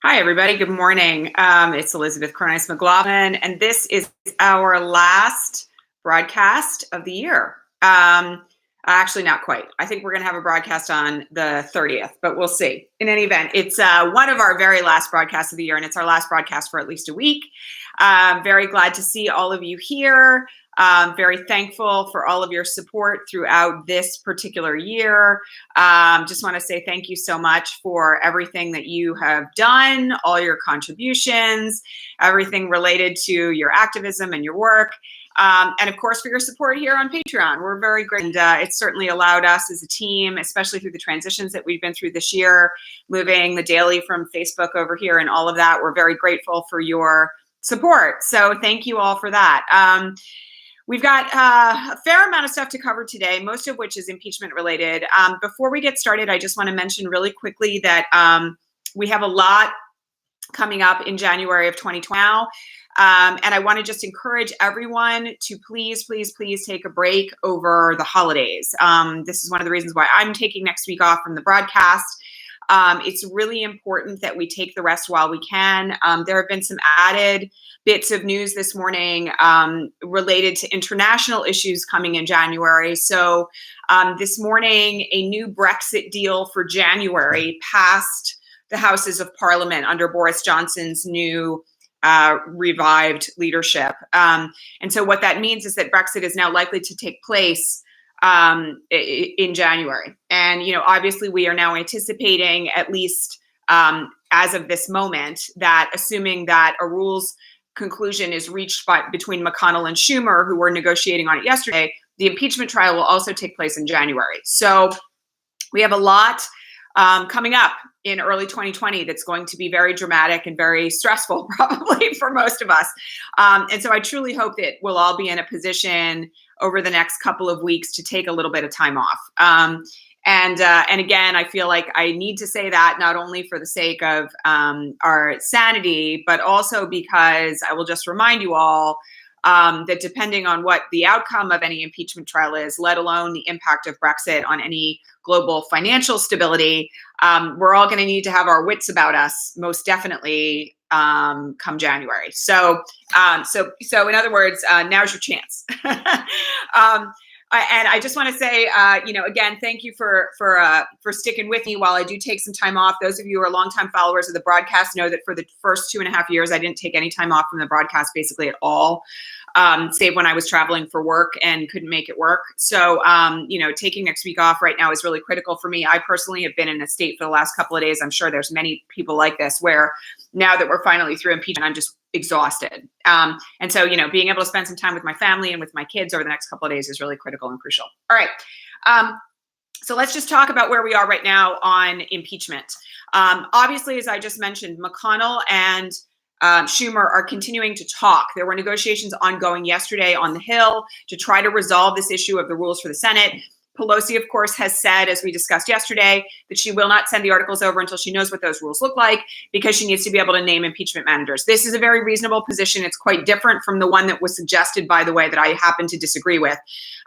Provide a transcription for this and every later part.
Hi, everybody. Good morning. It's Elizabeth Cronise McLaughlin, and this is our last broadcast of the year. Actually, not quite. I think we're going to have a broadcast on the 30th, but we'll see. In any event, it's one of our very last broadcasts of the year, and it's our last broadcast for at least a week. Very glad to see all of you here. Very thankful for all of your support throughout this particular year. Just want to say thank you so much for everything that you have done, all your contributions, everything related to your activism and your work. And of course, for your support here on Patreon. We're very grateful. And it's certainly allowed us as a team, especially through the transitions that we've been through this year, moving the Daily from Facebook over here and all of that. We're very grateful for your support. So thank you all for that. We've got a fair amount of stuff to cover today, most of which is impeachment related. Before we get started, I just want to mention really quickly that we have a lot coming up in January of 2020 now. And I want to just encourage everyone to please take a break over the holidays. This is one of the reasons why I'm taking next week off from the broadcast. It's really important that we take the rest while we can. There have been some added bits of news this morning related to international issues coming in January. So this morning, a new Brexit deal for January passed the Houses of Parliament under Boris Johnson's new revived leadership. And so what that means is that Brexit is now likely to take place in January. And, obviously we are now anticipating, at least as of this moment, that assuming that a rules conclusion is reached between McConnell and Schumer, who were negotiating on it yesterday, the impeachment trial will also take place in January. So we have a lot coming up in early 2020 that's going to be very dramatic and very stressful, probably for most of us. And so I truly hope that we'll all be in a position over the next couple of weeks to take a little bit of time off. And again, I feel like I need to say that not only for the sake of our sanity, but also because I will just remind you all that depending on what the outcome of any impeachment trial is, let alone the impact of Brexit on any global financial stability, we're all going to need to have our wits about us, most definitely, come January. So in other words, now's your chance. And I just want to say, again, thank you for sticking with me while I do take some time off. Those of you who are longtime followers of the broadcast know that for the first 2.5 years, I didn't take any time off from the broadcast basically at all, save when I was traveling for work and couldn't make it work. So, taking next week off right now is really critical for me. I personally have been in a state for the last couple of days. I'm sure there's many people like this where now that we're finally through impeachment, I'm just exhausted. And so, being able to spend some time with my family and with my kids over the next couple of days is really critical and crucial. All right. So let's just talk about where we are right now on impeachment. Obviously, as I just mentioned, McConnell and Schumer are continuing to talk. There were negotiations ongoing yesterday on the Hill to try to resolve this issue of the rules for the Senate. Pelosi, of course, has said, as we discussed yesterday, that she will not send the articles over until she knows what those rules look like because she needs to be able to name impeachment managers. This is a very reasonable position. It's quite different from the one that was suggested, by the way, that I happen to disagree with.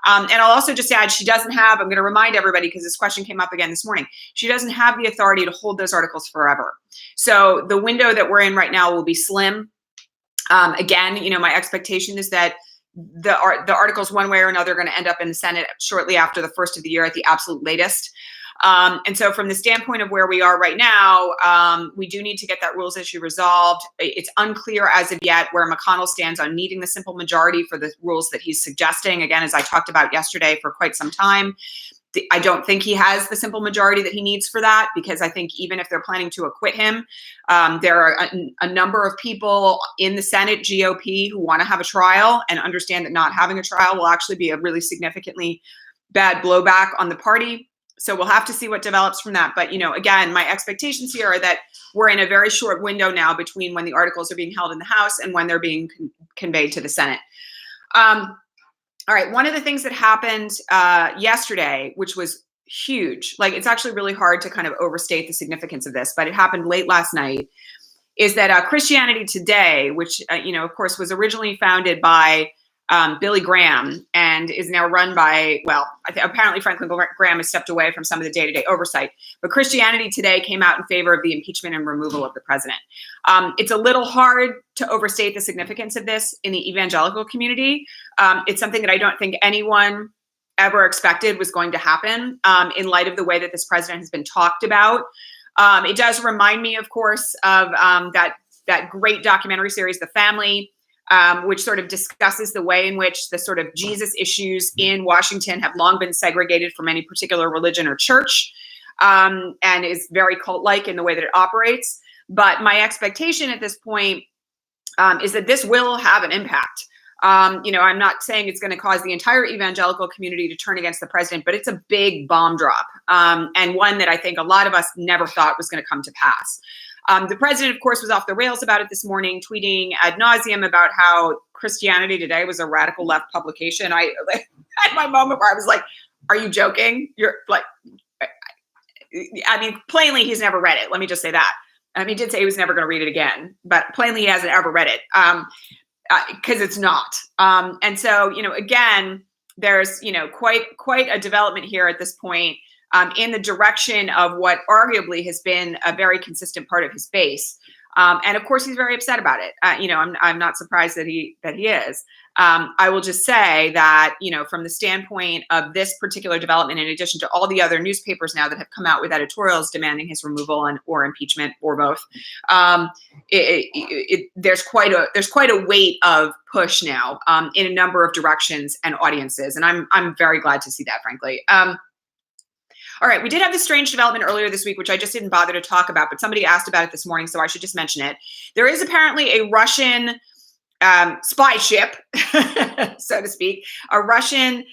And I'll also just add, she doesn't have, I'm going to remind everybody because this question came up again this morning, she doesn't have the authority to hold those articles forever. So the window that we're in right now will be slim. Again, my expectation is that the articles one way or another are going to end up in the Senate shortly after the first of the year at the absolute latest. And so from the standpoint of where we are right now, we do need to get that rules issue resolved. It's unclear as of yet where McConnell stands on needing the simple majority for the rules that he's suggesting. Again, as I talked about yesterday for quite some time, I don't think he has the simple majority that he needs for that, because I think even if they're planning to acquit him, there are a number of people in the Senate GOP who want to have a trial and understand that not having a trial will actually be a really significantly bad blowback on the party. So we'll have to see what develops from that. But, again, my expectations here are that we're in a very short window now between when the articles are being held in the House and when they're being conveyed to the Senate. All right, one of the things that happened yesterday, which was huge, like it's actually really hard to kind of overstate the significance of this, but it happened late last night, is that Christianity Today, which, of course, was originally founded by Billy Graham, and is now run by, well, apparently Franklin Graham has stepped away from some of the day-to-day oversight. But Christianity Today came out in favor of the impeachment and removal of the president. It's a little hard to overstate the significance of this in the evangelical community. It's something that I don't think anyone ever expected was going to happen in light of the way that this president has been talked about. It does remind me, of course, of that great documentary series, The Family, which sort of discusses the way in which the sort of Jesus issues in Washington have long been segregated from any particular religion or church, and is very cult-like in the way that it operates. But my expectation at this point is that this will have an impact. I'm not saying it's going to cause the entire evangelical community to turn against the president, but it's a big bomb drop, and one that I think a lot of us never thought was going to come to pass. The president, of course, was off the rails about it this morning, tweeting ad nauseum about how Christianity Today was a radical left publication. I had my moment where I was like, are you joking? You're like, I mean, plainly, he's never read it. Let me just say that. He did say he was never going to read it again, but plainly he hasn't ever read it, because it's not. And so, again, there's, quite a development here at this point, in the direction of what arguably has been a very consistent part of his base. And of course, he's very upset about it. I'm not surprised that he is. I will just say that, from the standpoint of this particular development, in addition to all the other newspapers now that have come out with editorials demanding his removal or impeachment or both, there's quite a weight of push now in a number of directions and audiences, and I'm very glad to see that, frankly. All right, we did have this strange development earlier this week, which I just didn't bother to talk about, but somebody asked about it this morning, so I should just mention it. There is apparently a Russian spy ship, so to speak, a Russian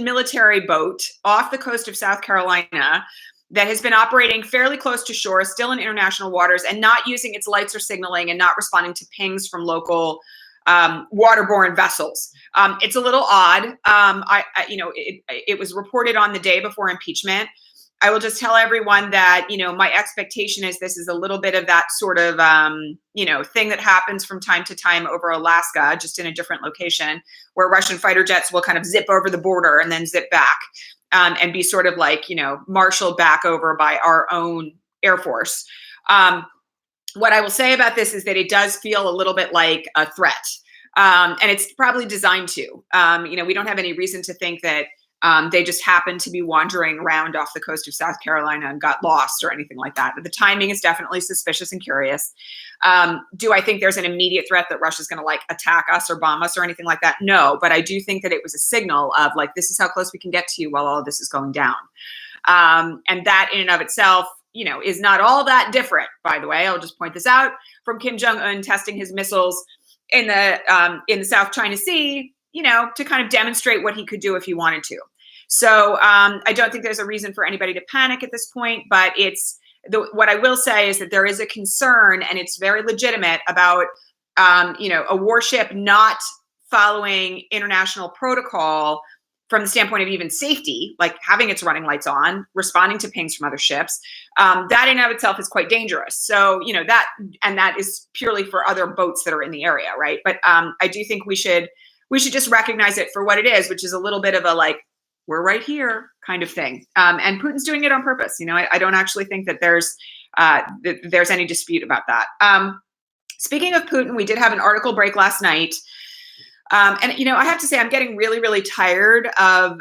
military boat off the coast of South Carolina that has been operating fairly close to shore, still in international waters, and not using its lights or signaling and not responding to pings from local waterborne vessels. It's a little odd. It was reported on the day before impeachment. I will just tell everyone that, my expectation is this is a little bit of that sort of, thing that happens from time to time over Alaska, just in a different location, where Russian fighter jets will kind of zip over the border and then zip back, and be sort of like, marshaled back over by our own Air Force. What I will say about this is that it does feel a little bit like a threat. And it's probably designed to. We don't have any reason to think that they just happened to be wandering around off the coast of South Carolina and got lost or anything like that. But the timing is definitely suspicious and curious. Do I think there's an immediate threat that Russia's going to attack us or bomb us or anything like that? No, but I do think that it was a signal of this is how close we can get to you while all of this is going down. And that in and of itself, is not all that different, by the way. I'll just point this out, from Kim Jong-un testing his missiles in the South China Sea, to kind of demonstrate what he could do if he wanted to. So I don't think there's a reason for anybody to panic at this point, but what I will say is that there is a concern, and it's very legitimate, about a warship not following international protocol from the standpoint of even safety, like having its running lights on, responding to pings from other ships. That in and of itself is quite dangerous. So, that is purely for other boats that are in the area, right? But I do think we should just recognize it for what it is, which is a little bit of a we're right here kind of thing. And Putin's doing it on purpose. I don't actually think that there's any dispute about that. Speaking of Putin, we did have an article break last night. And I have to say, I'm getting really, really tired of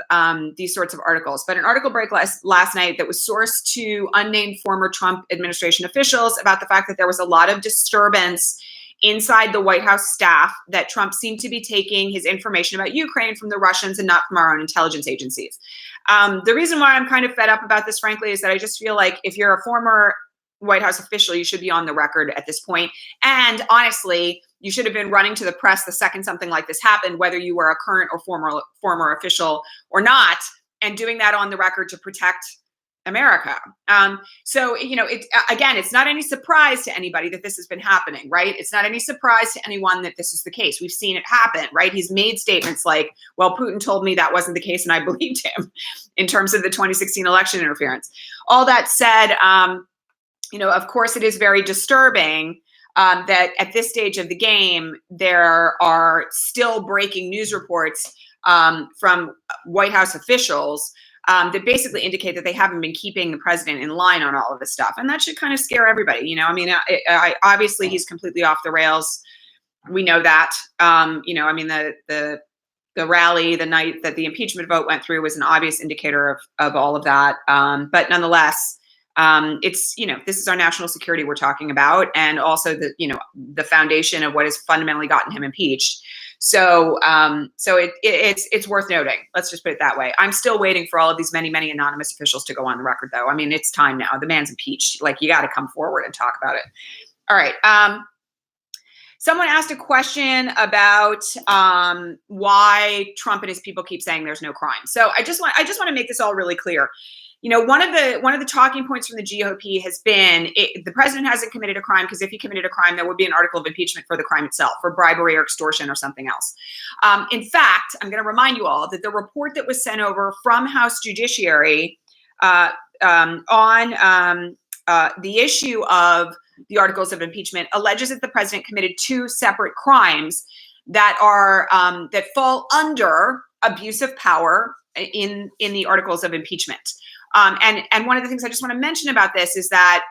these sorts of articles. But an article break last night that was sourced to unnamed former Trump administration officials about the fact that there was a lot of disturbance inside the White House staff, that Trump seemed to be taking his information about Ukraine from the Russians and not from our own intelligence agencies. The reason why I'm kind of fed up about this, frankly, is that I just feel like if you're a former White House official, you should be on the record at this point. And honestly, you should have been running to the press the second something like this happened, whether you were a current or former official or not, and doing that on the record to protect America. So, it's not any surprise to anybody that this has been happening, right? It's not any surprise to anyone that this is the case. We've seen it happen, right? He's made statements like, well, Putin told me that wasn't the case and I believed him, in terms of the 2016 election interference. All that said, of course it is very disturbing that at this stage of the game, there are still breaking news reports from White House officials that basically indicate that they haven't been keeping the president in line on all of this stuff. And that should kind of scare everybody. I mean, obviously he's completely off the rails. We know that. The rally the night that the impeachment vote went through was an obvious indicator of all of that. But nonetheless, it's, this is our national security we're talking about, and also the foundation of what has fundamentally gotten him impeached. So it's worth noting. Let's just put it that way. I'm still waiting for all of these many, many anonymous officials to go on the record, though. I mean, it's time now. The man's impeached. Like, you got to come forward and talk about it. All right. Someone asked a question about why Trump and his people keep saying there's no crime. So I just want to make this all really clear. One of the talking points from the GOP has been the president hasn't committed a crime, because if he committed a crime, there would be an article of impeachment for the crime itself, for bribery or extortion or something else. In fact, I'm going to remind you all that the report that was sent over from House Judiciary on the issue of the articles of impeachment alleges that the president committed two separate crimes that are that fall under abuse of power in the articles of impeachment. And one of the things I just want to mention about this is that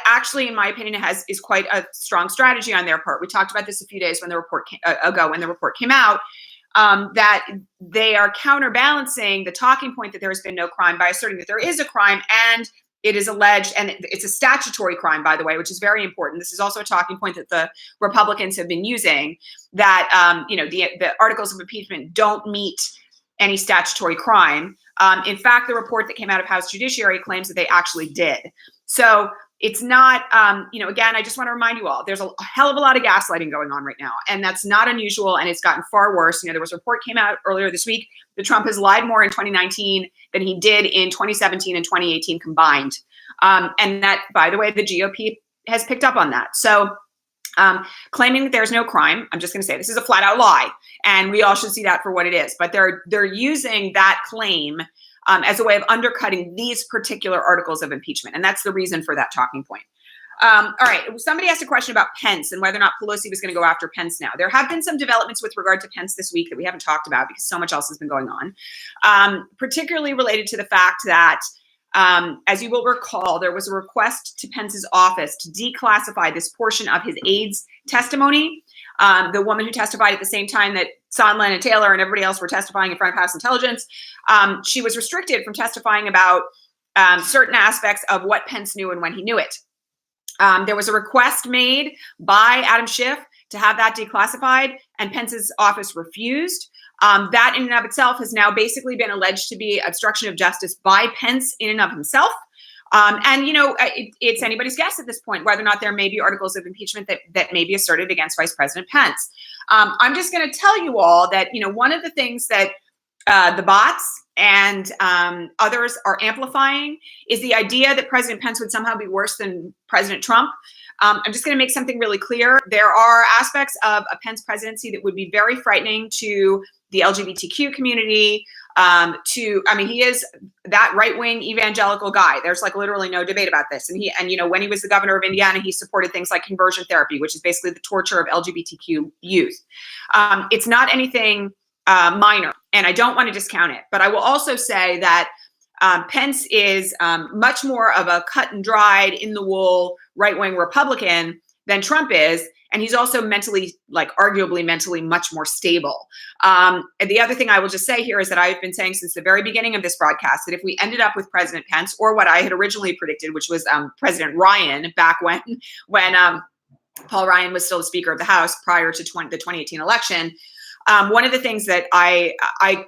actually, in my opinion, is quite a strong strategy on their part. We talked about this a few days when the report came out, that they are counterbalancing the talking point that there has been no crime by asserting that there is a crime, and it is alleged, and it's a statutory crime, by the way, which is very important. This is also a talking point that the Republicans have been using, that the articles of impeachment don't meet any statutory crime. In fact, the report that came out of House Judiciary claims that they actually did. So it's not, again, I just want to remind you all, there's a hell of a lot of gaslighting going on right now, and that's not unusual, and it's gotten far worse. There was a report came out earlier this week that Trump has lied more in 2019 than he did in 2017 and 2018 combined. And that, by the way, the GOP has picked up on that. So claiming that there's no crime, I'm just going to say this is a flat out lie, and we all should see that for what it is. But they're using that claim as a way of undercutting these particular articles of impeachment, and that's the reason for that talking point. All right, somebody asked a question about Pence and whether or not Pelosi was going to go after Pence now. There have been some developments with regard to Pence this week that we haven't talked about because so much else has been going on, particularly related to the fact that, as you will recall, there was a request to Pence's office to declassify this portion of his aide's testimony. The woman who testified at the same time that Sondland and Taylor and everybody else were testifying in front of House Intelligence, she was restricted from testifying about certain aspects of what Pence knew and when he knew it. There was a request made by Adam Schiff to have that declassified, and Pence's office refused. That in and of itself has now basically been alleged to be obstruction of justice by Pence in and of himself. It's anybody's guess at this point whether or not there may be articles of impeachment that may be asserted against Vice President Pence. I'm just going to tell you all that, one of the things that the bots and others are amplifying is the idea that President Pence would somehow be worse than President Trump. I'm just going to make something really clear. There are aspects of a Pence presidency that would be very frightening to the LGBTQ community. He is that right-wing evangelical guy. There's literally no debate about this. And when he was the governor of Indiana, he supported things like conversion therapy, which is basically the torture of LGBTQ youth. It's not anything minor, and I don't want to discount it. But I will also say that Pence is much more of a cut and dried, in the wool, right-wing Republican than Trump is. And he's also arguably mentally much more stable. And the other thing I will just say here is that I've been saying since the very beginning of this broadcast that if we ended up with President Pence, or what I had originally predicted, which was President Ryan, back when Paul Ryan was still the Speaker of the House prior to the 2018 election, one of the things that I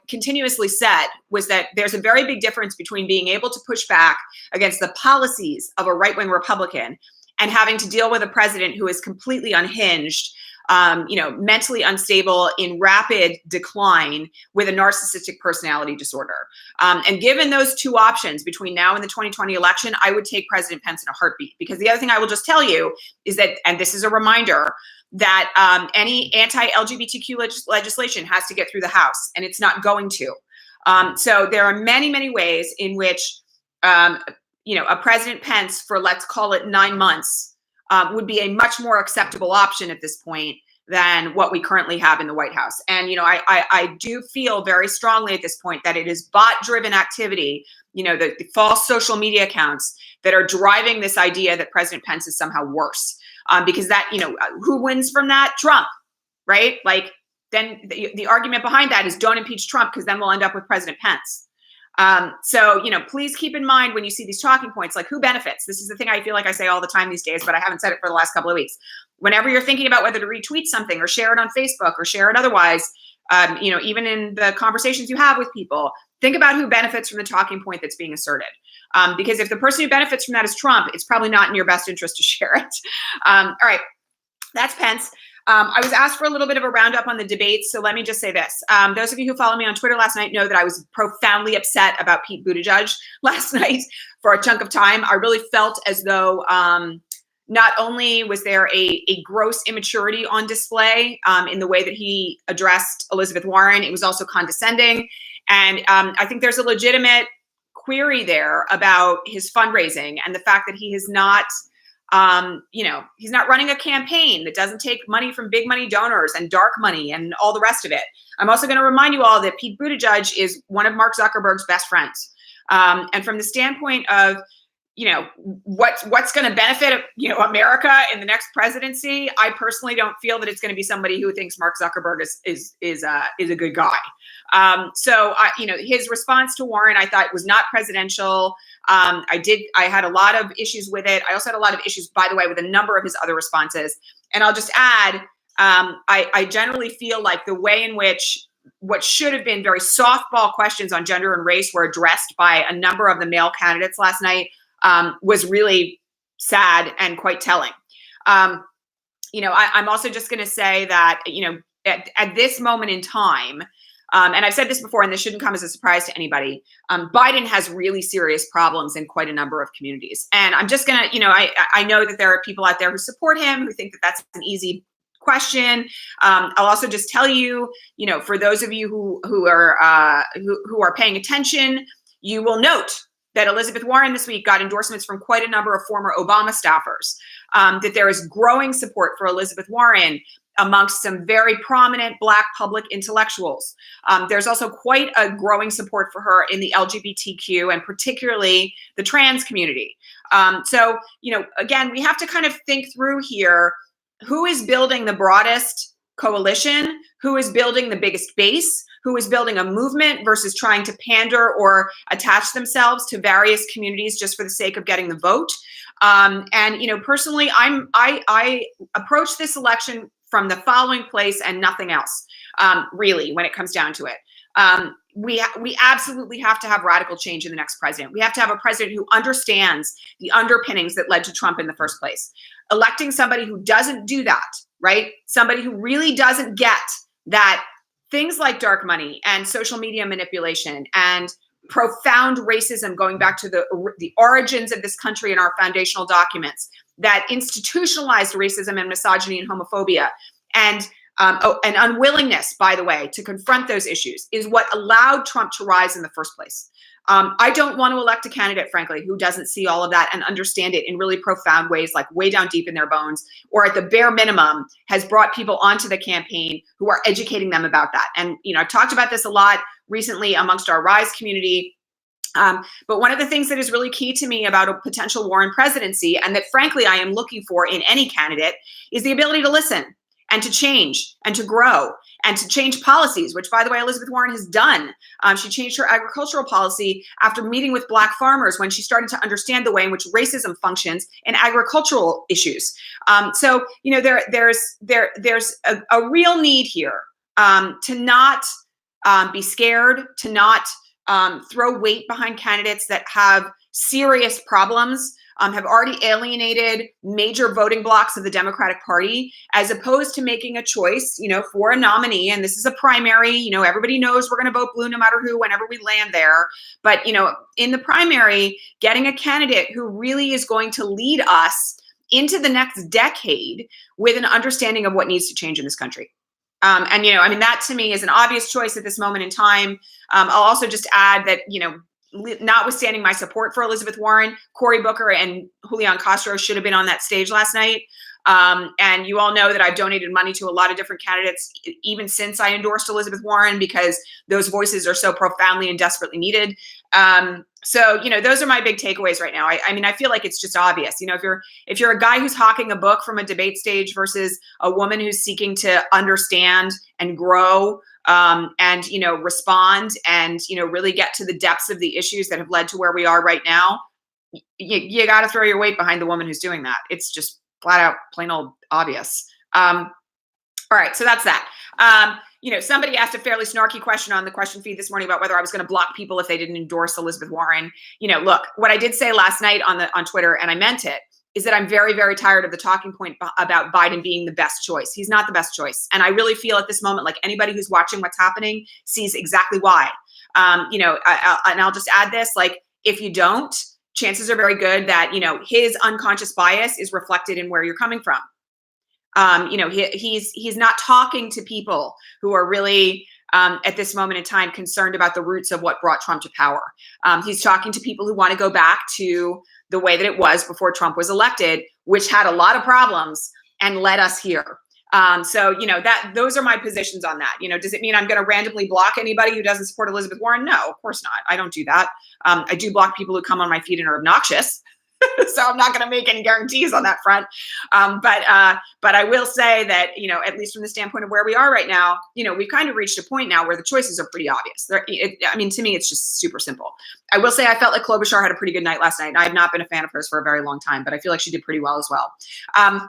continuously said was that there's a very big difference between being able to push back against the policies of a right-wing Republican and having to deal with a president who is completely unhinged, mentally unstable, in rapid decline, with a narcissistic personality disorder. And given those two options between now and the 2020 election, I would take President Pence in a heartbeat. Because the other thing I will just tell you is that, and this is a reminder, that any anti-LGBTQ legislation has to get through the House, and it's not going to. So there are many, many ways in which a President Pence, for let's call it 9 months, would be a much more acceptable option at this point than what we currently have in the White House. And, I do feel very strongly at this point that it is bot-driven activity, the false social media accounts that are driving this idea that President Pence is somehow worse. Because that, who wins from that? Trump, right? Like, then the argument behind that is don't impeach Trump because then we'll end up with President Pence. So, please keep in mind when you see these talking points, like who benefits? This is the thing I feel like I say all the time these days, but I haven't said it for the last couple of weeks. Whenever you're thinking about whether to retweet something or share it on Facebook or share it otherwise, even in the conversations you have with people, think about who benefits from the talking point that's being asserted. Because if the person who benefits from that is Trump, it's probably not in your best interest to share it. All right, that's Pence. I was asked for a little bit of a roundup on the debates, so let me just say this. Those of you who follow me on Twitter last night know that I was profoundly upset about Pete Buttigieg last night for a chunk of time. I really felt as though not only was there a gross immaturity on display in the way that he addressed Elizabeth Warren, it was also condescending. And I think there's a legitimate query there about his fundraising and the fact that he has not he's not running a campaign that doesn't take money from big money donors and dark money and all the rest of it. I'm also going to remind you all that Pete Buttigieg is one of Mark Zuckerberg's best friends. And from the standpoint of, what's going to benefit, America in the next presidency, I personally don't feel that it's going to be somebody who thinks Mark Zuckerberg is a good guy. So his response to Warren, I thought was not presidential. I had a lot of issues with it. I also had a lot of issues, by the way, with a number of his other responses. And I'll just add, I generally feel like the way in which what should have been very softball questions on gender and race were addressed by a number of the male candidates last night was really sad and quite telling. I'm also just going to say that, at this moment in time, and I've said this before, and this shouldn't come as a surprise to anybody, Biden has really serious problems in quite a number of communities. And I'm just going to, I know that there are people out there who support him, who think that that's an easy question. I'll also just tell you, for those of you who are paying attention, you will note that Elizabeth Warren this week got endorsements from quite a number of former Obama staffers, that there is growing support for Elizabeth Warren amongst some very prominent Black public intellectuals. There's also quite a growing support for her in the LGBTQ and particularly the trans community. So, again, we have to kind of think through here, who is building the broadest coalition, who is building the biggest base, who is building a movement versus trying to pander or attach themselves to various communities just for the sake of getting the vote. And personally, I approach this election from the following place and nothing else, really, when it comes down to it. We absolutely have to have radical change in the next president. We have to have a president who understands the underpinnings that led to Trump in the first place. Electing somebody who doesn't do that, right? Somebody who really doesn't get that things like dark money and social media manipulation and profound racism, going back to the origins of this country and our foundational documents, that institutionalized racism and misogyny and homophobia, and an unwillingness, by the way, to confront those issues is what allowed Trump to rise in the first place. I don't want to elect a candidate, frankly, who doesn't see all of that and understand it in really profound ways, like way down deep in their bones, or at the bare minimum has brought people onto the campaign who are educating them about that. And, I've talked about this a lot recently amongst our RISE community. But one of the things that is really key to me about a potential Warren presidency, and that frankly I am looking for in any candidate, is the ability to listen and to change and to grow and to change policies, which, by the way, Elizabeth Warren has done. She changed her agricultural policy after meeting with Black farmers when she started to understand the way in which racism functions in agricultural issues. So, there's a real need here to not be scared, to not throw weight behind candidates that have serious problems, have already alienated major voting blocks of the Democratic Party, as opposed to making a choice, for a nominee. And this is a primary, everybody knows we're going to vote blue no matter who, whenever we land there. But, in the primary, getting a candidate who really is going to lead us into the next decade with an understanding of what needs to change in this country. That to me is an obvious choice at this moment in time. I'll also just add that, notwithstanding my support for Elizabeth Warren, Cory Booker and Julian Castro should have been on that stage last night. And you all know that I've donated money to a lot of different candidates, even since I endorsed Elizabeth Warren, because those voices are so profoundly and desperately needed. So, those are my big takeaways right now. I mean, I feel like it's just obvious. If you're a guy who's hawking a book from a debate stage versus a woman who's seeking to understand and grow, and respond and really get to the depths of the issues that have led to where we are right now, you got to throw your weight behind the woman who's doing that. It's just flat out plain old obvious. All right, so that's that. Somebody asked a fairly snarky question on the question feed this morning about whether I was going to block people if they didn't endorse Elizabeth Warren. Look, what I did say last night on Twitter, and I meant it, is that I'm very, very tired of the talking point about Biden being the best choice. He's not the best choice. And I really feel at this moment, like anybody who's watching what's happening sees exactly why. And I'll just add this, like, if you don't, chances are very good that, his unconscious bias is reflected in where you're coming from. He's not talking to people who are really, at this moment in time, concerned about the roots of what brought Trump to power. He's talking to people who want to go back to the way that it was before Trump was elected, which had a lot of problems and led us here. So those are my positions on that. Does it mean I'm going to randomly block anybody who doesn't support Elizabeth Warren? No, of course not. I don't do that. I do block people who come on my feed and are obnoxious. So I'm not going to make any guarantees on that front. But I will say that, at least from the standpoint of where we are right now, we've kind of reached a point now where the choices are pretty obvious. To me, it's just super simple. I will say I felt like Klobuchar had a pretty good night last night. I've not been a fan of hers for a very long time, but I feel like she did pretty well as well. All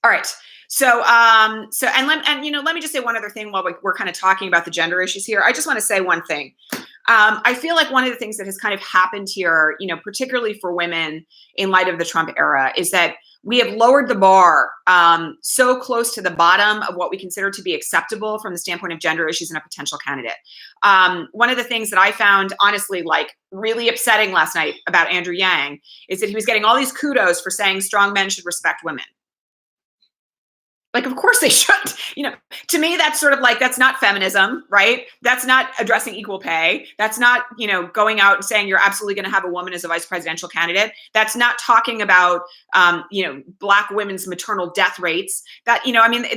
right. So, let me just say one other thing while we're kind of talking about the gender issues here. I just want to say one thing. I feel like one of the things that has kind of happened here, particularly for women in light of the Trump era, is that we have lowered the bar so close to the bottom of what we consider to be acceptable from the standpoint of gender issues in a potential candidate. One of the things that I found, honestly, like really upsetting last night about Andrew Yang is that he was getting all these kudos for saying strong men should respect women. Like, of course they should. To me, that's sort of like, that's not feminism, right? That's not addressing equal pay. That's not, going out and saying you're absolutely going to have a woman as a vice presidential candidate. That's not talking about, Black women's maternal death rates. That,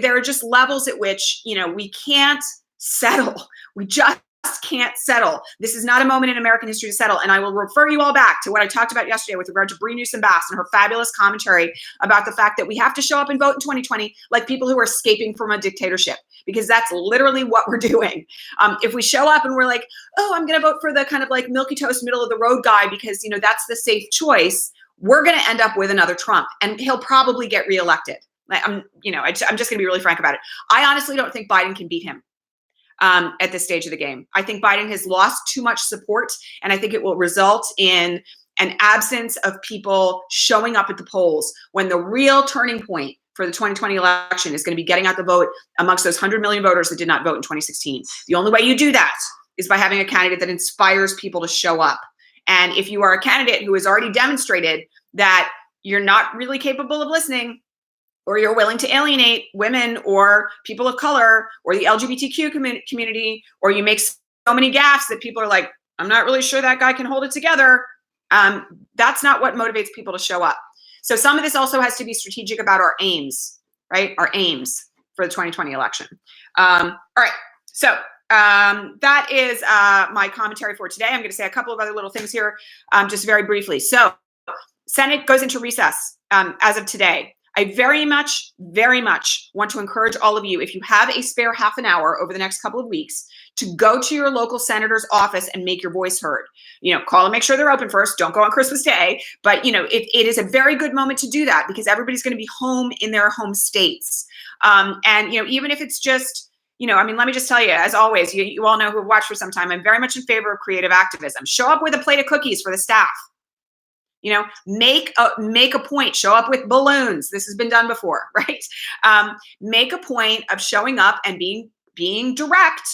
there are just levels at which, we can't settle. We just can't settle. This is not a moment in American history to settle. And I will refer you all back to what I talked about yesterday with regard to Bree Newsom Bass and her fabulous commentary about the fact that we have to show up and vote in 2020 like people who are escaping from a dictatorship, because that's literally what we're doing. If we show up and we're like, oh, I'm going to vote for the kind of like milquetoast middle of the road guy because, that's the safe choice, we're going to end up with another Trump, and he'll probably get reelected. I'm just going to be really frank about it. I honestly don't think Biden can beat him. At this stage of the game, I think Biden has lost too much support, and I think it will result in an absence of people showing up at the polls when the real turning point for the 2020 election is going to be getting out the vote amongst those 100 million voters that did not vote in 2016. The only way you do that is by having a candidate that inspires people to show up. And if you are a candidate who has already demonstrated that you're not really capable of listening, or you're willing to alienate women or people of color or the LGBTQ community, or you make so many gaffes that people are like, I'm not really sure that guy can hold it together. That's not what motivates people to show up. So some of this also has to be strategic about our aims, right? Our aims for the 2020 election. All right. So that is my commentary for today. I'm going to say a couple of other little things here, just very briefly. So Senate goes into recess as of today. I very much want to encourage all of you, if you have a spare half an hour over the next couple of weeks, to go to your local senator's office and make your voice heard. Call and make sure they're open first. Don't go on Christmas Day. But, it is a very good moment to do that, because everybody's going to be home in their home states. And even if it's just, let me just tell you, as always, you all know who have watched for some time, I'm very much in favor of creative activism. Show up with a plate of cookies for the staff. Make a point, show up with balloons. This has been done before, right? Make a point of showing up and being direct,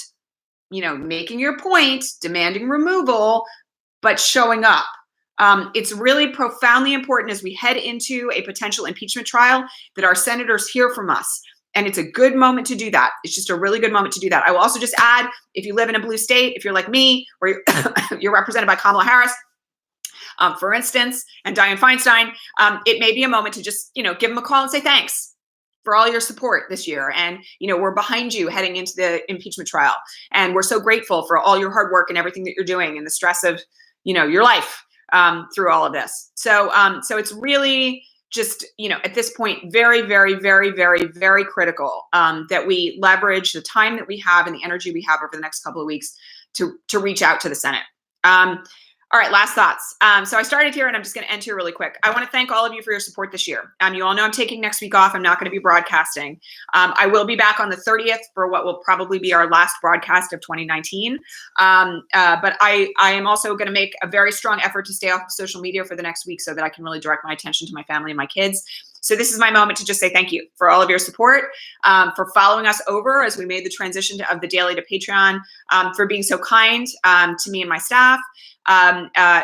making your point, demanding removal, but showing up. It's really profoundly important as we head into a potential impeachment trial that our senators hear from us. And it's a good moment to do that. It's just a really good moment to do that. I will also just add, if you live in a blue state, if you're like me, or you're represented by Kamala Harris, for instance, and Dianne Feinstein, it may be a moment to just, give them a call and say thanks for all your support this year. And, we're behind you heading into the impeachment trial. And we're so grateful for all your hard work and everything that you're doing and the stress of, your life through all of this. So it's really just, at this point, very, very, very, very, very critical that we leverage the time that we have and the energy we have over the next couple of weeks to reach out to the Senate. All right, last thoughts. So I started here and I'm just going to end here really quick. I want to thank all of you for your support this year. You all know I'm taking next week off. I'm not going to be broadcasting. I will be back on the 30th for what will probably be our last broadcast of 2019. But I am also going to make a very strong effort to stay off of social media for the next week so that I can really direct my attention to my family and my kids. So this is my moment to just say thank you for all of your support, for following us over as we made the transition of the Daily to Patreon, for being so kind to me and my staff.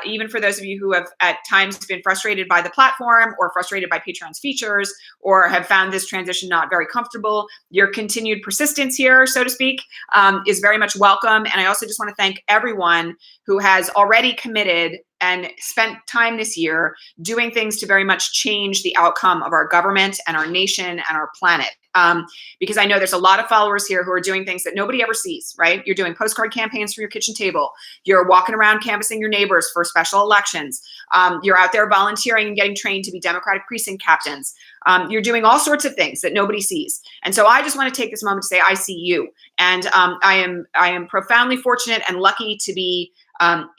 Even for those of you who have at times been frustrated by the platform or frustrated by Patreon's features or have found this transition not very comfortable, your continued persistence here, so to speak, is very much welcome. And I also just want to thank everyone who has already committed and spent time this year doing things to very much change the outcome of our government and our nation and our planet. Because I know there's a lot of followers here who are doing things that nobody ever sees, right? You're doing postcard campaigns from your kitchen table. You're walking around canvassing your neighbors for special elections. You're out there volunteering and getting trained to be Democratic precinct captains. You're doing all sorts of things that nobody sees. And so I just want to take this moment to say, I see you. And I am profoundly fortunate and lucky to be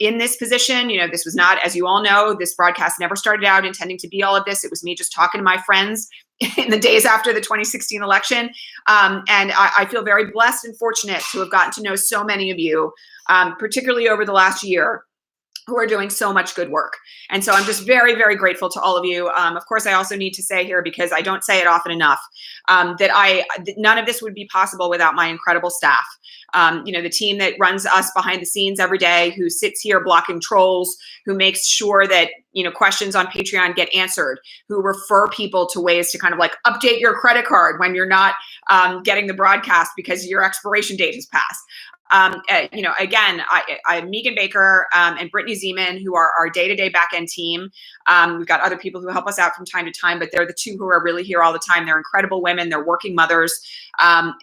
in this position. This was not, as you all know, this broadcast never started out intending to be all of this. It was me just talking to my friends in the days after the 2016 election. And I feel very blessed and fortunate to have gotten to know so many of you, particularly over the last year, who are doing so much good work. And so I'm just very, very grateful to all of you. Of course, I also need to say here, because I don't say it often enough, that none of this would be possible without my incredible staff. The team that runs us behind the scenes every day, who sits here blocking trolls, who makes sure that, questions on Patreon get answered, who refer people to ways to kind of like update your credit card when you're not getting the broadcast because your expiration date has passed. Again, I'm Megan Baker and Brittany Zeman, who are our day-to-day back-end team. We've got other people who help us out from time to time, but they're the two who are really here all the time. They're incredible women. They're working mothers. I'm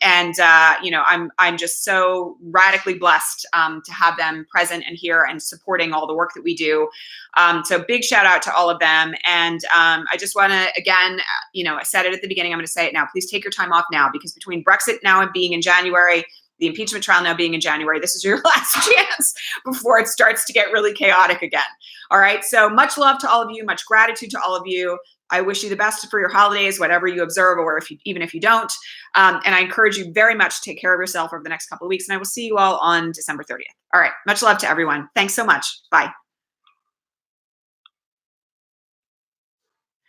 just so radically blessed to have them present and here and supporting all the work that we do. So big shout out to all of them. And I just want to, again, I said it at the beginning, I'm going to say it now. Please take your time off now, because between Brexit now and being in January, the impeachment trial now being in January, this is your last chance before it starts to get really chaotic again. All right. So much love to all of you, much gratitude to all of you. I wish you the best for your holidays, whatever you observe, or even if you don't. And I encourage you very much to take care of yourself over the next couple of weeks. And I will see you all on December 30th. All right. Much love to everyone. Thanks so much. Bye.